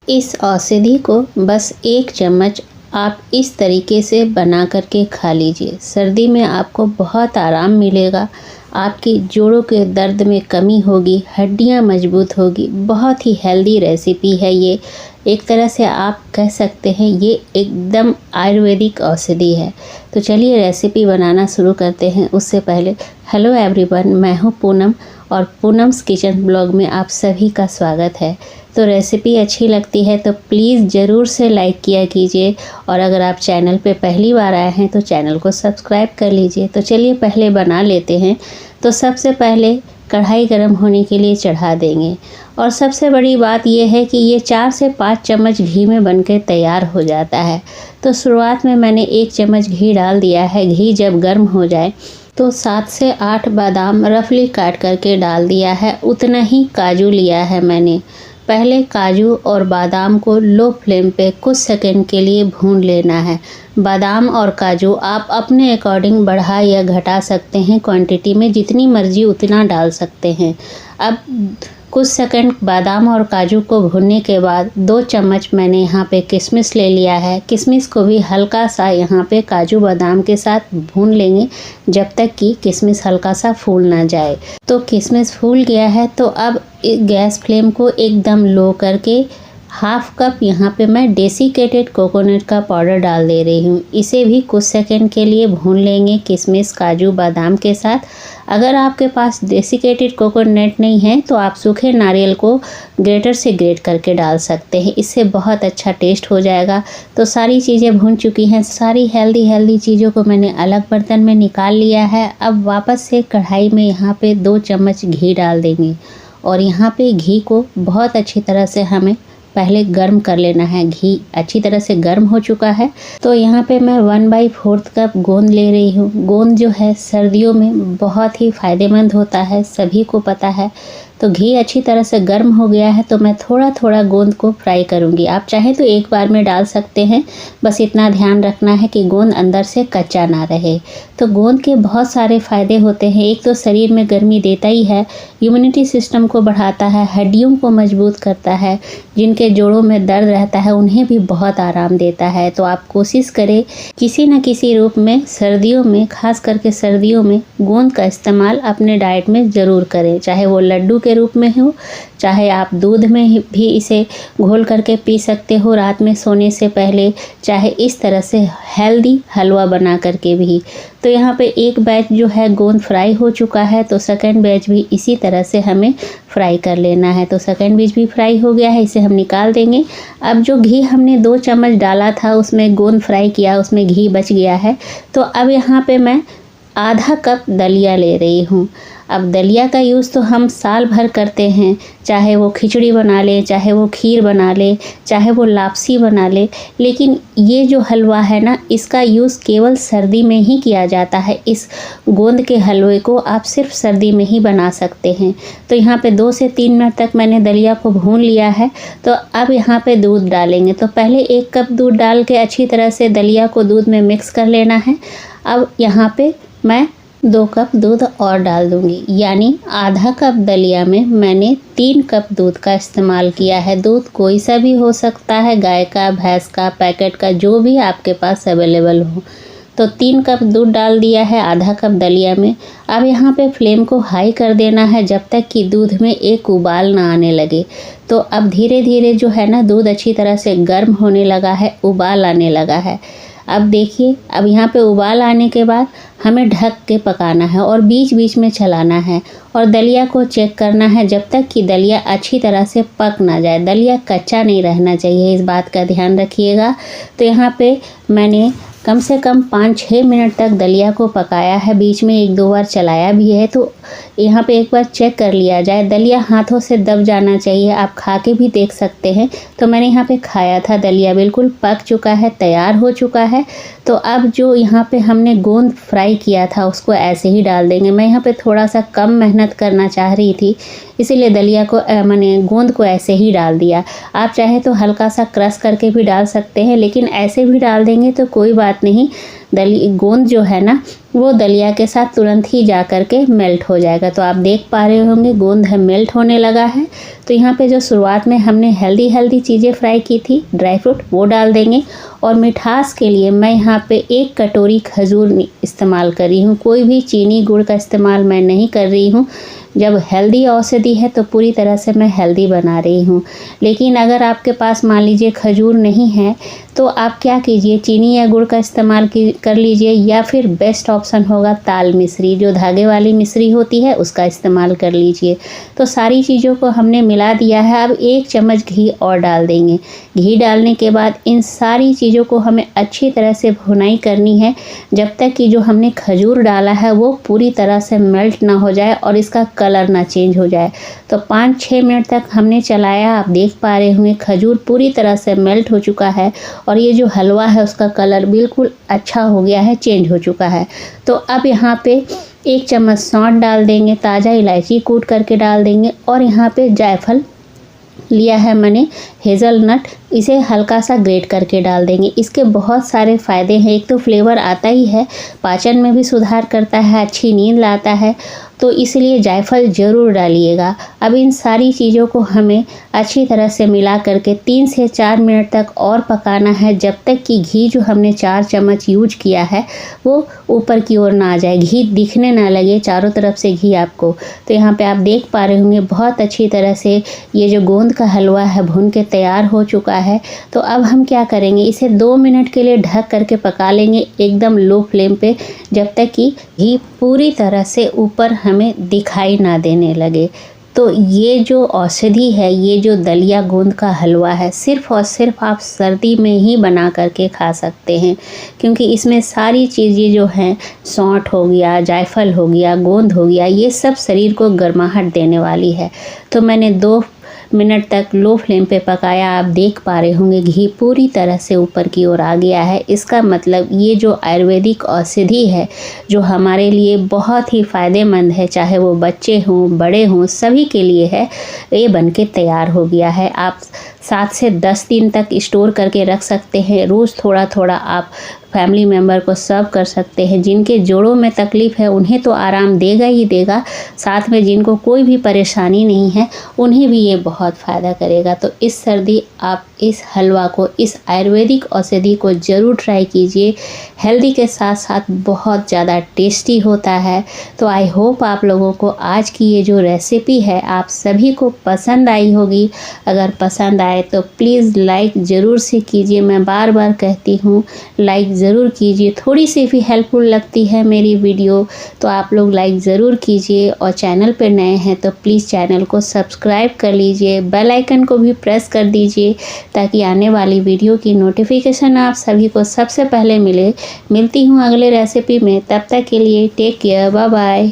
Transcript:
इस औषधि को बस 1 चम्मच आप इस तरीके से बना करके खा लीजिए। सर्दी में आपको बहुत आराम मिलेगा, आपकी जोड़ों के दर्द में कमी होगी, हड्डियां मजबूत होगी। बहुत ही हेल्दी रेसिपी है ये। एक तरह से आप कह सकते हैं ये एकदम आयुर्वेदिक औषधि है। तो चलिए रेसिपी बनाना शुरू करते हैं। उससे पहले हेलो एवरीवन, मैं हूँ पूनम और पूनम्स किचन ब्लॉग में आप सभी का स्वागत है। तो रेसिपी अच्छी लगती है तो प्लीज़ ज़रूर से लाइक किया कीजिए, और अगर आप चैनल पे पहली बार आए हैं तो चैनल को सब्सक्राइब कर लीजिए। तो चलिए पहले बना लेते हैं। तो सबसे पहले कढ़ाई गर्म होने के लिए चढ़ा देंगे, और सबसे बड़ी बात यह है कि ये 4 से 5 चम्मच घी में बनकर तैयार हो जाता है। तो शुरुआत में मैंने 1 चम्मच घी डाल दिया है। घी जब गर्म हो जाए तो 7 से 8 बादाम रफली काट करके डाल दिया है। उतना ही काजू लिया है मैंने। पहले काजू और बादाम को लो फ्लेम पे कुछ सेकंड के लिए भून लेना है। बादाम और काजू आप अपने अकॉर्डिंग बढ़ा या घटा सकते हैं, क्वांटिटी में जितनी मर्जी उतना डाल सकते हैं। अब कुछ सेकंड बादाम और काजू को भूनने के बाद 2 चम्मच मैंने यहाँ पे किशमिश ले लिया है। किशमिश को भी हल्का सा यहाँ पे काजू बादाम के साथ भून लेंगे जब तक कि किशमिश हल्का सा फूल ना जाए। तो किशमिश फूल गया है तो अब गैस फ्लेम को एकदम लो करके हाफ कप यहाँ पे मैं डेसिकेटेड कोकोनट का पाउडर डाल दे रही हूँ। इसे भी कुछ सेकंड के लिए भून लेंगे किशमिश काजू बादाम के साथ। अगर आपके पास डेसिकेटेड कोकोनट नहीं है तो आप सूखे नारियल को ग्रेटर से ग्रेट करके डाल सकते हैं, इससे बहुत अच्छा टेस्ट हो जाएगा। तो सारी चीज़ें भून चुकी हैं, सारी हेल्दी चीज़ों को मैंने अलग बर्तन में निकाल लिया है। अब वापस से कढ़ाई में यहाँ पे 2 चम्मच घी डाल देंगे, और यहाँ पे घी को बहुत अच्छी तरह से हमें पहले गर्म कर लेना है। घी अच्छी तरह से गर्म हो चुका है तो यहाँ पे मैं 1/4 कप गोंद ले रही हूँ। गोंद जो है सर्दियों में बहुत ही फ़ायदेमंद होता है, सभी को पता है। तो घी अच्छी तरह से गर्म हो गया है तो मैं थोड़ा थोड़ा गोंद को फ्राई करूँगी। आप चाहें तो एक बार में डाल सकते हैं, बस इतना ध्यान रखना है कि गोंद अंदर से कच्चा ना रहे। तो गोंद के बहुत सारे फ़ायदे होते हैं। एक तो शरीर में गर्मी देता ही है, इम्यूनिटी सिस्टम को बढ़ाता है, हड्डियों को मजबूत करता है, जिनके जोड़ों में दर्द रहता है उन्हें भी बहुत आराम देता है। तो आप कोशिश करें किसी न किसी रूप में सर्दियों में, खास करके सर्दियों में गोंद का इस्तेमाल अपने डाइट में ज़रूर करें। चाहे वो लड्डू के रूप में हो, चाहे आप दूध में भी इसे घोल करके पी सकते हो रात में सोने से पहले, चाहे इस तरह से हेल्दी हलवा बना करके भी। तो यहाँ पे एक बैच जो है गोंद फ्राई हो चुका है, तो सेकंड बैच भी इसी तरह से हमें फ्राई कर लेना है। तो सेकंड बैच भी फ्राई हो गया है, इसे हम निकाल देंगे। अब जो घी हमने 2 चम्मच डाला था उसमें गोंद फ्राई किया, उसमें घी बच गया है। तो अब यहाँ पे मैं आधा कप दलिया ले रही हूँ। अब दलिया का यूज़ तो हम साल भर करते हैं, चाहे वो खिचड़ी बना ले, चाहे वो खीर बना ले, चाहे वो लापसी बना ले, लेकिन ये जो हलवा है ना, इसका यूज़ केवल सर्दी में ही किया जाता है। इस गोंद के हलवे को आप सिर्फ सर्दी में ही बना सकते हैं। तो यहाँ पे 2 से 3 मिनट तक मैंने दलिया को भून लिया है। तो अब यहाँ पे दूध डालेंगे। तो पहले 1 कप दूध डाल के अच्छी तरह से दलिया को दूध में मिक्स कर लेना है। अब यहाँ पे मैं 2 कप दूध और डाल दूंगी, यानी आधा कप दलिया में मैंने 3 कप दूध का इस्तेमाल किया है। दूध कोई सा भी हो सकता है, गाय का, भैंस का, पैकेट का, जो भी आपके पास अवेलेबल हो। तो 3 कप दूध डाल दिया है आधा कप दलिया में। अब यहाँ पे फ्लेम को हाई कर देना है जब तक कि दूध में एक उबाल ना आने लगे। तो अब धीरे धीरे जो है ना, दूध अच्छी तरह से गर्म होने लगा है, उबाल आने लगा है। अब देखिए, अब यहाँ पे उबाल आने के बाद हमें ढक के पकाना है और बीच बीच में चलाना है, और दलिया को चेक करना है जब तक कि दलिया अच्छी तरह से पक ना जाए। दलिया कच्चा नहीं रहना चाहिए, इस बात का ध्यान रखिएगा। तो यहाँ पे मैंने कम से कम 5-6 मिनट तक दलिया को पकाया है, बीच में 1-2 बार चलाया भी है। तो यहाँ पे एक बार चेक कर लिया जाए, दलिया हाथों से दब जाना चाहिए। आप खा के भी देख सकते हैं। तो मैंने यहाँ पे खाया था, दलिया बिल्कुल पक चुका है, तैयार हो चुका है। तो अब जो यहाँ पे हमने गोंद फ्राई किया था उसको ऐसे ही डाल देंगे। मैं यहाँ पे थोड़ा सा कम मेहनत करना चाह रही थी, इसीलिए दलिया को मैंने गोंद को ऐसे ही डाल दिया। आप चाहे तो हल्का सा क्रश करके भी डाल सकते हैं, लेकिन ऐसे भी डाल देंगे तो कोई बात नहीं। गोंद जो है ना वो दलिया के साथ तुरंत ही जा कर के मेल्ट हो जाएगा। तो आप देख पा रहे होंगे गोंद है मेल्ट होने लगा है। तो यहाँ पे जो शुरुआत में हमने हेल्दी चीज़ें फ्राई की थी, ड्राई फ्रूट, वो डाल देंगे। और मिठास के लिए मैं यहाँ पे 1 कटोरी खजूर इस्तेमाल कर रही हूँ। कोई भी चीनी गुड़ का इस्तेमाल मैं नहीं कर रही हूँ। जब हेल्दी औषधि है तो पूरी तरह से मैं हेल्दी बना रही हूँ। लेकिन अगर आपके पास मान लीजिए खजूर नहीं है तो आप क्या कीजिए, चीनी या गुड़ का इस्तेमाल कर लीजिए, या फिर बेस्ट ऑप्शन होगा ताल मिश्री, जो धागे वाली मिश्री होती है उसका इस्तेमाल कर लीजिए। तो सारी चीज़ों को हमने मिला दिया है। अब 1 चम्मच घी और डाल देंगे। घी डालने के बाद इन सारी चीज़ों को हमें अच्छी तरह से भुनाई करनी है जब तक कि जो हमने खजूर डाला है वो पूरी तरह से मेल्ट ना हो जाए और इसका कलर ना चेंज हो जाए। तो 5-6 मिनट तक हमने चलाया। आप देख पा रहे होंगे खजूर पूरी तरह से मेल्ट हो चुका है और ये जो हलवा है उसका कलर बिल्कुल अच्छा हो गया है, चेंज हो चुका है। तो अब यहाँ पे 1 चम्मच सौंठ डाल देंगे, ताज़ा इलायची कूट करके डाल देंगे, और यहाँ पे जायफल लिया है मैंने, हेज़लनट, इसे हल्का सा ग्रेट करके डाल देंगे। इसके बहुत सारे फ़ायदे हैं। एक तो फ्लेवर आता ही है, पाचन में भी सुधार करता है, अच्छी नींद लाता है, तो इसलिए जायफल ज़रूर डालिएगा। अब इन सारी चीज़ों को हमें अच्छी तरह से मिला करके 3 से 4 मिनट तक और पकाना है, जब तक कि घी जो हमने 4 चम्मच यूज किया है वो ऊपर की ओर ना आ जाए, घी दिखने ना लगे चारों तरफ से घी आपको। तो यहाँ पे आप देख पा रहे होंगे बहुत अच्छी तरह से ये जो गोंद का हलवा है भून के तैयार हो चुका है। तो अब हम क्या करेंगे, इसे 2 मिनट के लिए ढक करके पका लेंगे एकदम लो फ्लेम पे, जब तक कि घी पूरी तरह से ऊपर हमें दिखाई ना देने लगे। तो ये जो औषधि है, ये जो दलिया गोंद का हलवा है, सिर्फ़ और सिर्फ आप सर्दी में ही बना करके खा सकते हैं, क्योंकि इसमें सारी चीज़ें जो हैं, सौंठ हो गया, जायफल हो गया, गोंद हो गया, ये सब शरीर को गर्माहट देने वाली है। तो मैंने 2 मिनट तक लो फ्लेम पे पकाया। आप देख पा रहे होंगे घी पूरी तरह से ऊपर की ओर आ गया है। इसका मतलब ये जो आयुर्वेदिक औषधि है जो हमारे लिए बहुत ही फ़ायदेमंद है, चाहे वो बच्चे हों बड़े हों सभी के लिए है, ये बनके तैयार हो गया है। आप 7 से 10 दिन तक स्टोर करके रख सकते हैं। रोज़ थोड़ा थोड़ा आप फैमिली मेम्बर को सर्व कर सकते हैं। जिनके जोड़ों में तकलीफ़ है उन्हें तो आराम देगा ही देगा, साथ में जिनको कोई भी परेशानी नहीं है उन्हें भी ये बहुत फ़ायदा करेगा। तो इस सर्दी आप इस हलवा को, इस आयुर्वेदिक औषधि को ज़रूर ट्राई कीजिए। हेल्दी के साथ साथ बहुत ज़्यादा टेस्टी होता है। तो आई होप आप लोगों को आज की ये जो रेसिपी है आप सभी को पसंद आई होगी। अगर पसंद आए तो प्लीज़ लाइक ज़रूर से कीजिए। मैं बार बार कहती हूँ लाइक ज़रूर कीजिए। थोड़ी सी भी हेल्पफुल लगती है मेरी वीडियो तो आप लोग लाइक ज़रूर कीजिए, और चैनल पर नए हैं तो प्लीज़ चैनल को सब्सक्राइब कर लीजिए, बेल आइकन को भी प्रेस कर दीजिए ताकि आने वाली वीडियो की नोटिफिकेशन आप सभी को सबसे पहले मिले। मिलती हूँ अगले रेसिपी में, तब तक के लिए टेक केयर, बाय बाय।